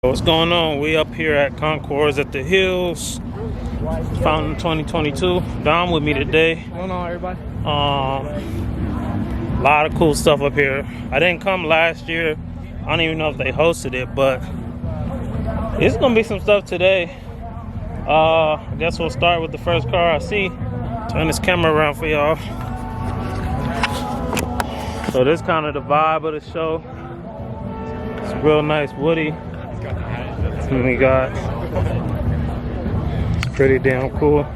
What's going on? We up here at Concourse at the Hills, Fountain 2022. Dom with me today. What's going on, everybody? A lot of cool stuff up here. I didn't come last year. I don't even know if they hosted it, but it's gonna be some stuff today. I guess we'll start with the first car I see. Turn this camera around for y'all. So this kind of the vibe of the show. It's real nice woody. And we got, it's pretty damn cool.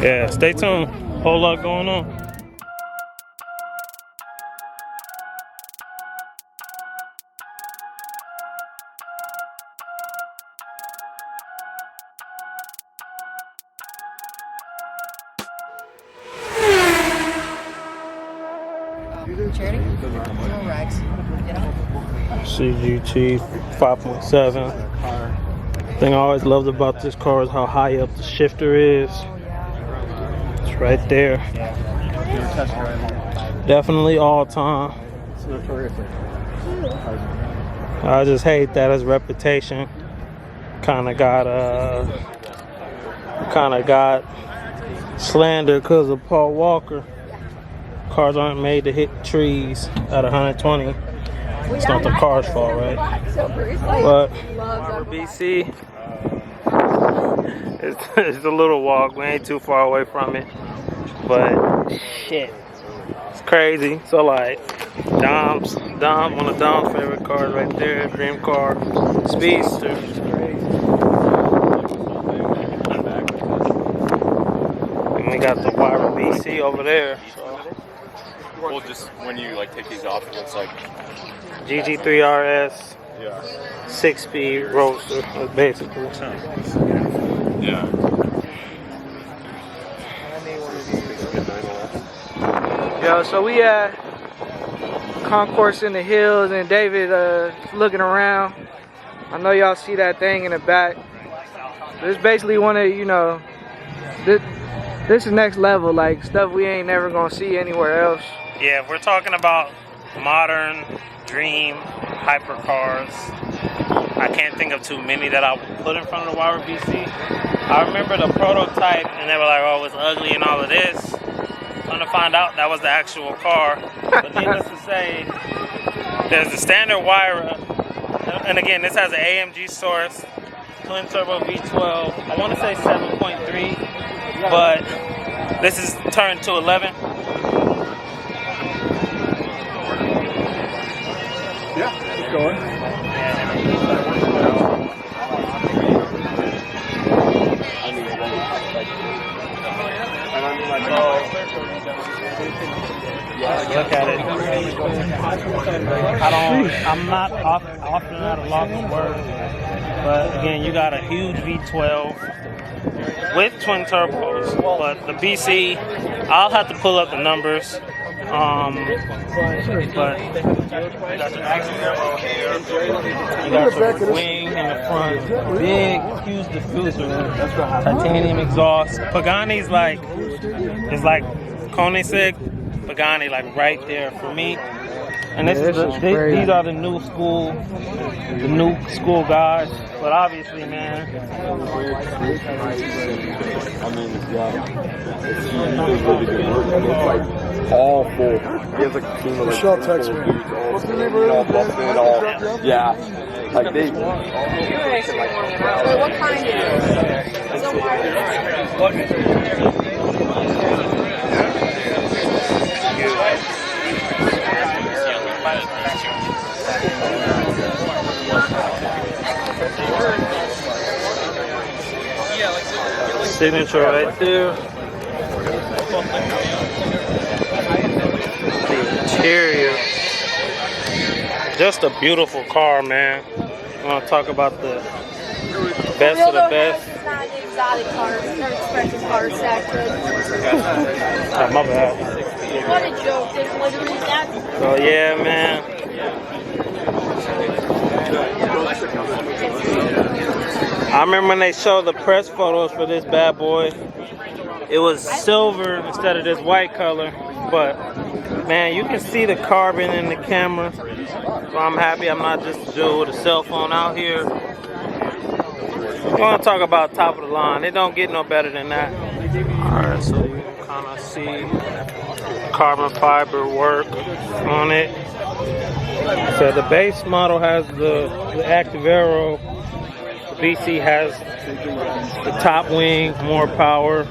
Yeah, stay tuned. Whole lot going on. CGT 5.7. Thing I always loved about this car is how high up the shifter is. It's right there. Definitely all time. I just hate that his reputation kind of got slandered because of Paul Walker. Cars aren't made to hit trees at 120. It's not the car's fault, right? But BC, it's a little walk. We ain't too far away from it. But shit, it's crazy. So like, one of Dom's favorite cars right there, dream car, Speedster. And we got the Wyra BC over there. So. Well, just when you like take these off, it looks like GG3RS, yeah, 6-speed roadster, basically. Yeah. Yo, so we at Concourse in the Hills, and David looking around. I know y'all see that thing in the back. This basically one of, you know, this is next level, like stuff we ain't never gonna see anywhere else. Yeah, if we're talking about modern dream hypercars, I can't think of too many that I would put in front of the Wyra BC. I remember the prototype, and they were like, oh, it's ugly and all of this. Come to find out, that was the actual car. But needless to say, there's the standard Wyra, and again, this has an AMG source, twin turbo V12. I want to say 7.3, but this is turned to 11. Yeah, it's going. Look at it. I'm not often at a loss of words, but again, you got a huge V12 with twin turbos, but the BC, I'll have to pull up the numbers. But you got your wing in the front, big, huge diffuser, titanium exhaust. Pagani's like, it's like Koenigsegg, Pagani, like right there for me. And this is these are the new school guys. But obviously, man, I mean, yeah, it's really good work. I mean, it's like all full. He has like a team of like text me. What's the name of it? Yeah, like they. So what kind is signature right there. The interior, just a beautiful car, man. I want to talk about the best of the best. It's not the exotic cars, they're expensive cars, actually. Oh, my bad. What a joke, it's literally that. So yeah, man. I remember when they showed the press photos for this bad boy. it was silver instead of this white color. But man, you can see the carbon in the camera. So I'm happy I'm not just a dude with a cell phone out here. I want to talk about top of the line. It don't get no better than that. Alright, so you can kind of see carbon fiber work on it. So the base model has the active aero. The BC has the top wing, more power.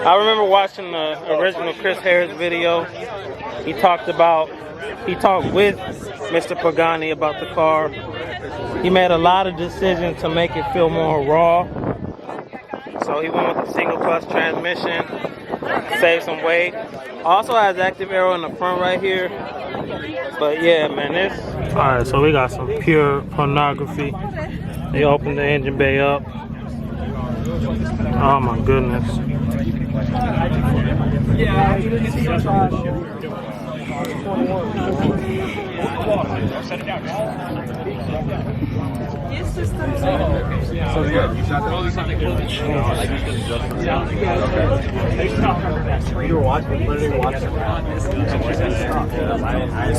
I remember watching the original Chris Harris video. He talked with Mr. Pagani about the car. He made a lot of decisions to make it feel more raw. So he went with the single clutch transmission, save some weight. Also has active aero in the front right here. But yeah, man, this. Alright, so we got some pure pornography. They opened the engine bay up. Oh my goodness.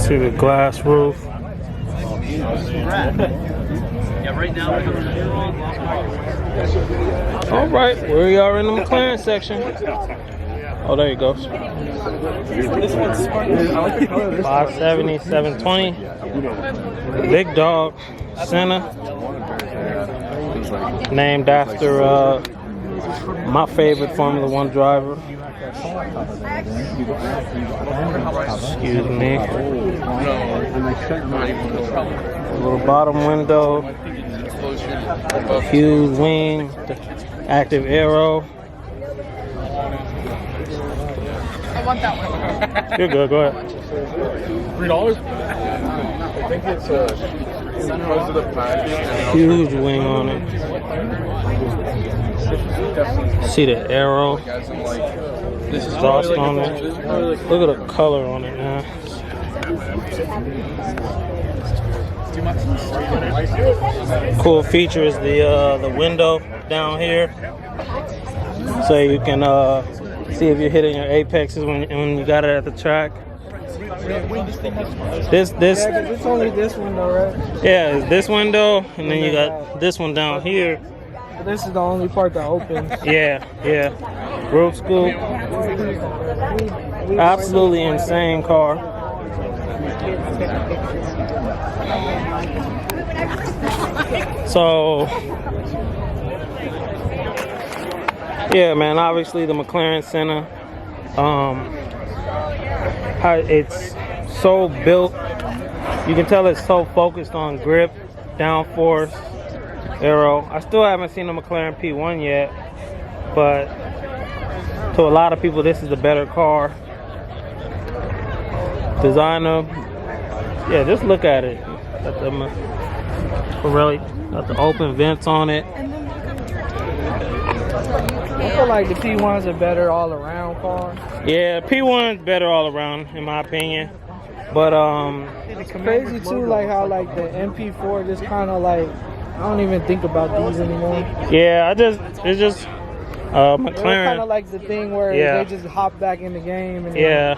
See the glass roof. All right, we are in the McLaren section. Oh, there you go. 570, 720. Big dog, Senna. Named after my favorite Formula One driver. Excuse me. A little bottom window. Huge wing. Active aero. I want that one. You're good, go ahead. $3? I think it's because of the package. Huge wing on it. See the arrow. Exhaust on it. Look at the color on it, man. Cool feature is the window down here, so you can see if you're hitting your apexes when you got it at the track. This It's only this window, right? yeah, it's this window, and then you got this one down here. But this is the only part that opens. Yeah. Roof scoop. Absolutely insane car. So yeah, man, obviously the McLaren Senna, it's so built, you can tell it's so focused on grip, downforce, aero. I still haven't seen the McLaren P1 yet, but to a lot of people this is the better car. Designer, yeah, just look at it. Got the Pirelli, got the open vents on it. I feel like the P1's a better all-around car. Yeah, P1's better all around, in my opinion. But It's crazy too, like how like the MP4 just kind of like, I don't even think about these anymore. yeah, it's just McLaren kind McLaren. of like the thing where they just hop back in the game and Yeah,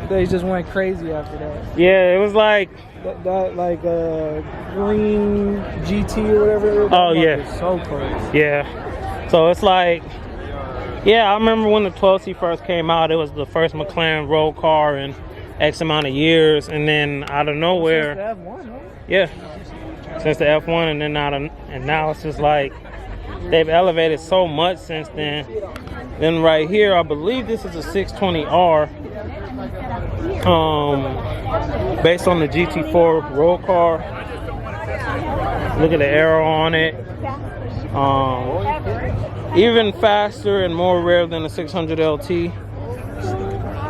they just went crazy after that. yeah, it was like, That like green GT or whatever. That Oh, mark yeah. is so crazy. yeah. So it's like, yeah, I remember when the 12C first came out, it was the first McLaren road car in X amount of years, and then out of nowhere, Since the F1, huh? yeah, since the F1, and then now it's just like they've elevated so much since then. Then right here, I believe this is a 620R, based on the GT4 road car. Look at the arrow on it. Even faster and more rare than the 600 LT,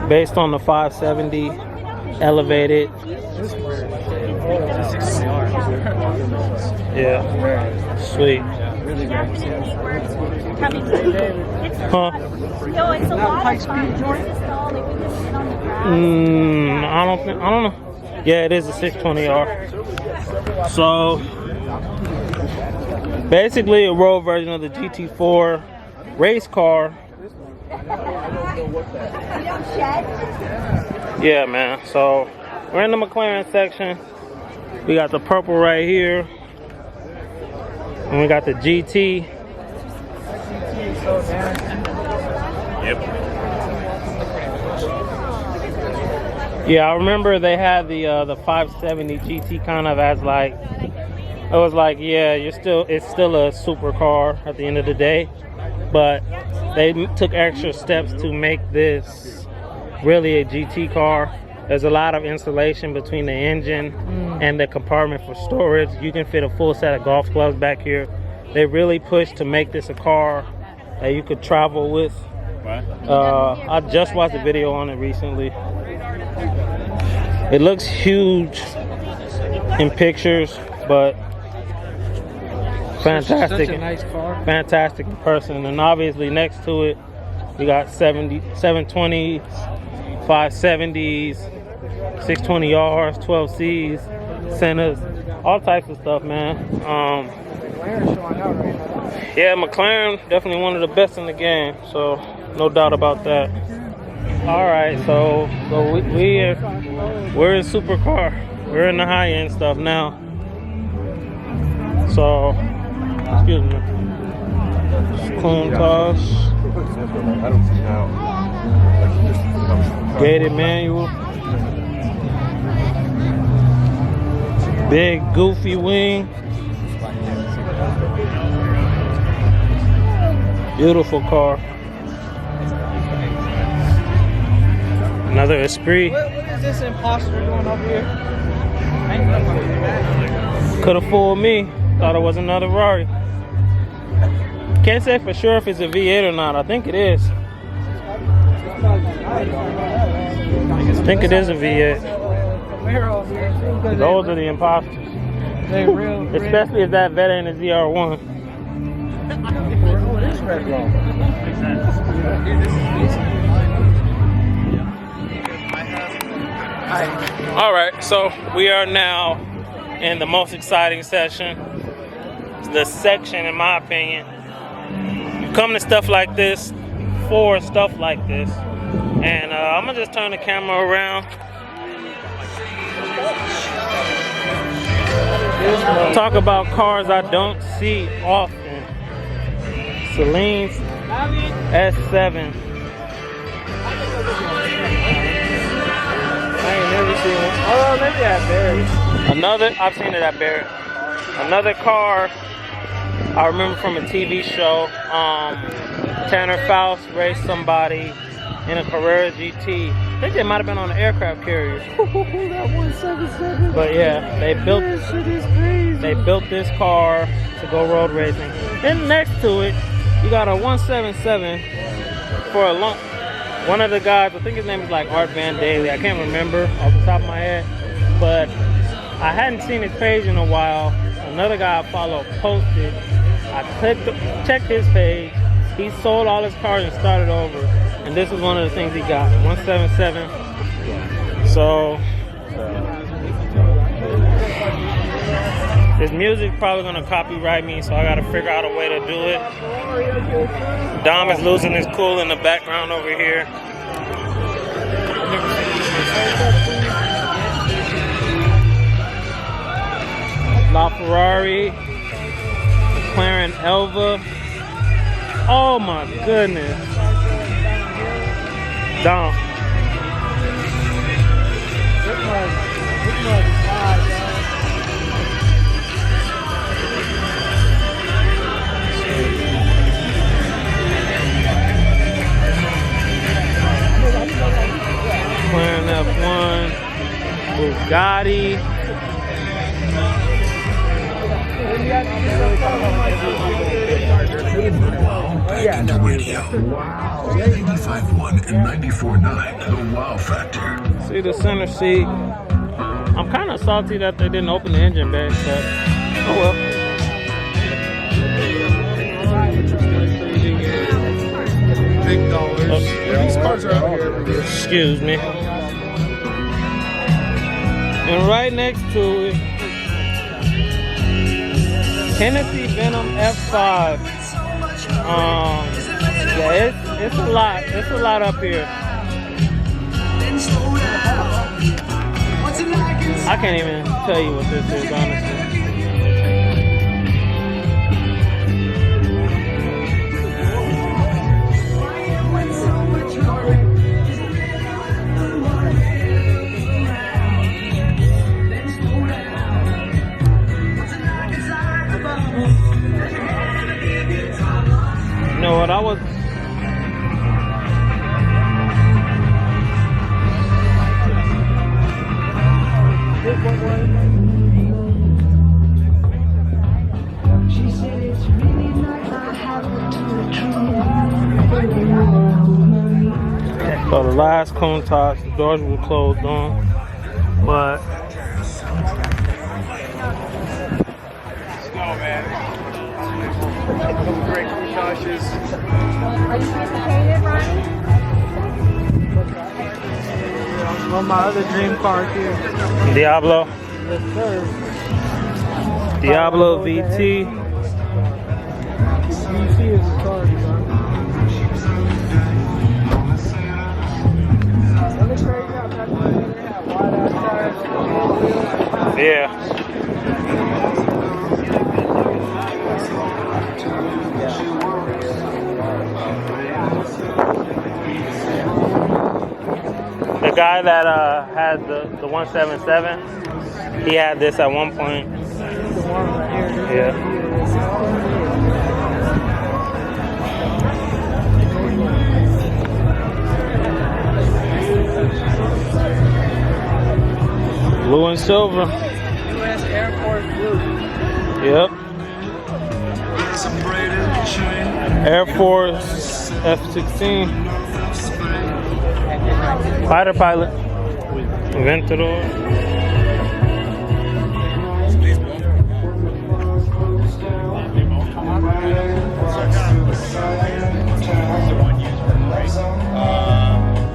based on the 570 elevated. Yeah, sweet. Huh? No, it's a lot of fun. I don't know. Yeah, it is a 620R. So basically a road version of the GT4 race car Yeah, man. So we're in the McLaren section. We got the purple right here, and we got the GT. Yep. Yeah, I remember they had the 570 GT kind of as like, it was like, yeah, it's still a supercar at the end of the day, but they took extra steps to make this really a GT car. There's a lot of insulation between the engine and the compartment for storage. You can fit a full set of golf clubs back here. They really pushed to make this a car that you could travel with. I just watched a video on it recently. It looks huge in pictures, but fantastic. Such a nice car. Fantastic in person. And obviously next to it, we got 720s, 570s, 620Rs, 12Cs, Sennas, all types of stuff, man. Yeah, McLaren definitely one of the best in the game, so no doubt about that. All right, so we're in supercar. We're in the high-end stuff now. So, excuse me. Concourse. Gated manual. Big goofy wing. Beautiful car. Another Esprit. What is this imposter doing over here? Could have fooled me. Thought it was another Rari. Can't say for sure if it's a V8 or not. I think it is. I think it is a V8. Those are the imposters. Especially if that Venom is ZR1. All right, so we are now in the most exciting section. The section, in my opinion, you come to stuff like this for stuff like this, and I'm gonna just turn the camera around. Talk about cars I don't see often. Saleen's S7. I ain't never seen one. Oh, maybe at Barrett. I've seen it at Barrett. Another car I remember from a TV show. Tanner Faust raced somebody in a Carrera GT. I think they might have been on an aircraft carrier. That 177. But yeah, they built this car to go road racing. And next to it, you got a 177 for a long. One of the guys, I think his name is like Art Van Daly. I can't remember off the top of my head, but I hadn't seen his page in a while. Another guy I followed posted. I checked his page. He sold all his cars and started over. And this is one of the things he got, 177. So his music's probably gonna copyright me, so I gotta figure out a way to do it. Dom is losing his cool in the background over here. La Ferrari, McLaren Elva. Oh my goodness. Dom. McLaren F1, Bugatti. Back into radio. 95.1 and 94.9, the wow factor. See the center seat. I'm kind of salty that they didn't open the engine bay, but oh well. Big dollars. Oh, These cars are out here. excuse me. And right next to it, Tennessee Venom F5. Yeah, It's a lot. It's a lot up here. I can't even tell you what this is, honestly. You know what? I was. So the last cone tops, the doors were closed on, but Let's go, man. Great couches. Are you painted, Ronnie? On my other dream car here. Diablo. Yes, sir. Diablo VT. VT is a car, son. Yeah. The guy that had the 177, he had this at one point. Yeah. Blue and silver. US Air Force Blue. Yep. Air Force F-16. Fighter pilot. Ventador.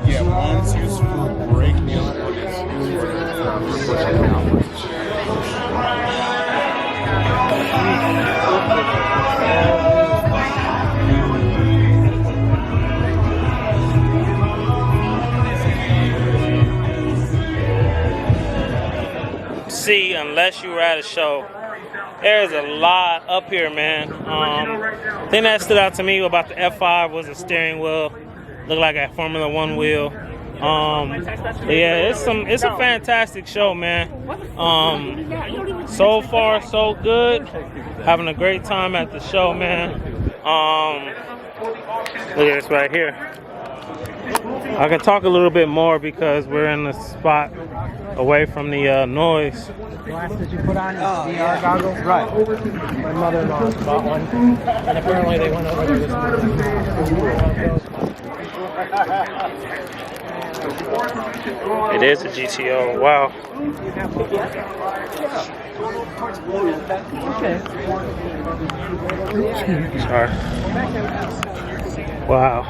Yeah, one's used for brake, the other one is used for pushing downwards. See, unless you were at a show, there's a lot up here, man. The thing that stood out to me about the F5 was the steering wheel. Looked like a Formula One wheel. Yeah, it's a fantastic show, man. So far so good. Having a great time at the show, man. Look at this right here. I can talk a little bit more because we're in the spot away from the noise. Glasses you put on, VR goggles. Right. My mother-in-law bought one, and apparently they went over there this morning. It is a GTO. Wow. Sorry. Wow.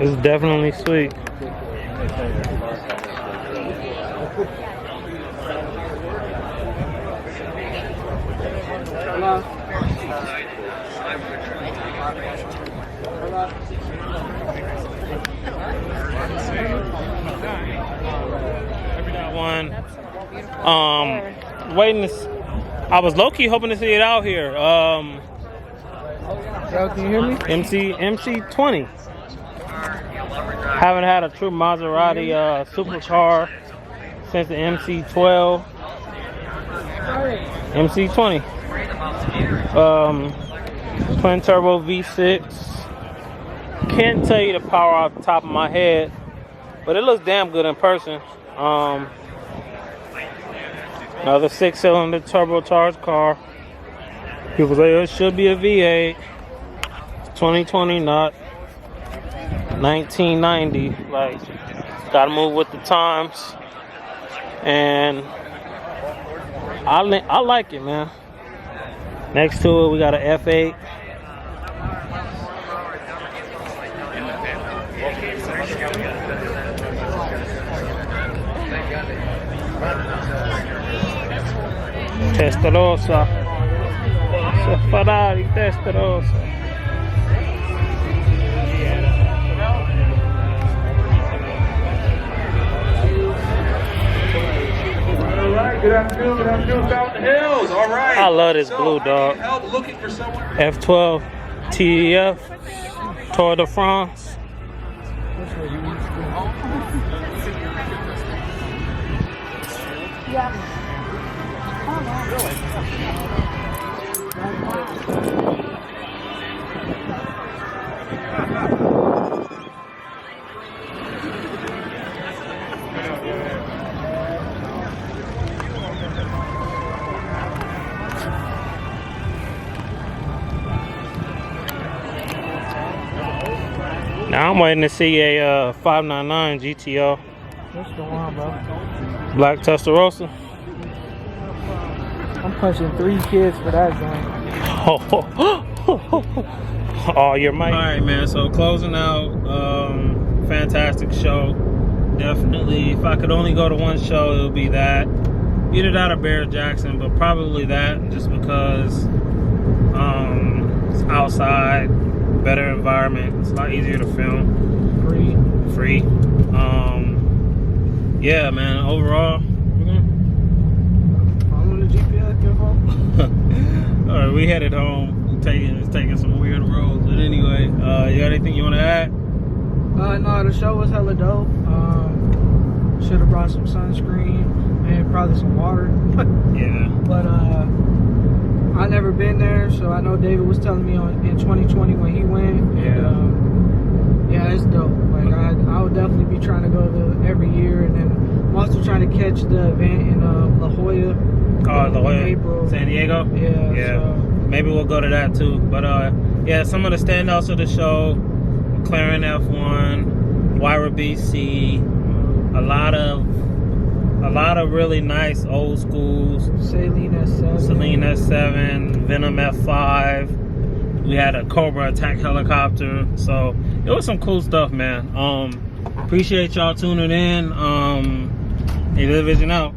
It's definitely sweet. Waiting to. I was low-key hoping to see it out here. Yo, can you hear me? MC20. Haven't had a true Maserati supercar since the MC12. MC20. Twin turbo V6. Can't tell you the power off the top of my head, but it looks damn good in person. Another 6-cylinder turbocharged car. People say it should be a V8. 2020 not. 1990. Like, gotta move with the times. And I like it, man. Next to it, we got an F8. Testarossa. Ferrari Testarossa. Good afternoon, Fountain Hills. All right. I love this blue dog. Looking for someone. F12 TEF Tour de France. Now I'm waiting to see a 599 GTO. What's the one, bro? Black Testarossa. I'm punching 3 kids for that joint. Oh, your mic. All right, man. So closing out, fantastic show. Definitely, if I could only go to one show, it would be that. Either that or Barrett Jackson, but probably that, just because it's outside, better environment. It's a lot easier to film. Free. Yeah, man. Overall. Follow the GPS, info. All right, we headed home. It's taking some weird roads, but anyway, you got anything you want to add? No, the show was hella dope. Should have brought some sunscreen and probably some water. Yeah. But I never been there, so I know David was telling me in 2020 when he went. Yeah. And, yeah, it's dope. Like I would definitely be trying to go to every year, and then I'm also trying to catch the event in La Jolla. Oh, La Jolla, April. San Diego. Yeah. Yeah. So. Maybe we'll go to that too. But yeah, some of the standouts of the show: McLaren F1, YRBC, a lot of really nice old schools. Saleen S7, Venom F5. We had a Cobra attack helicopter. So it was some cool stuff, man. Appreciate y'all tuning in. Hey, Vision out.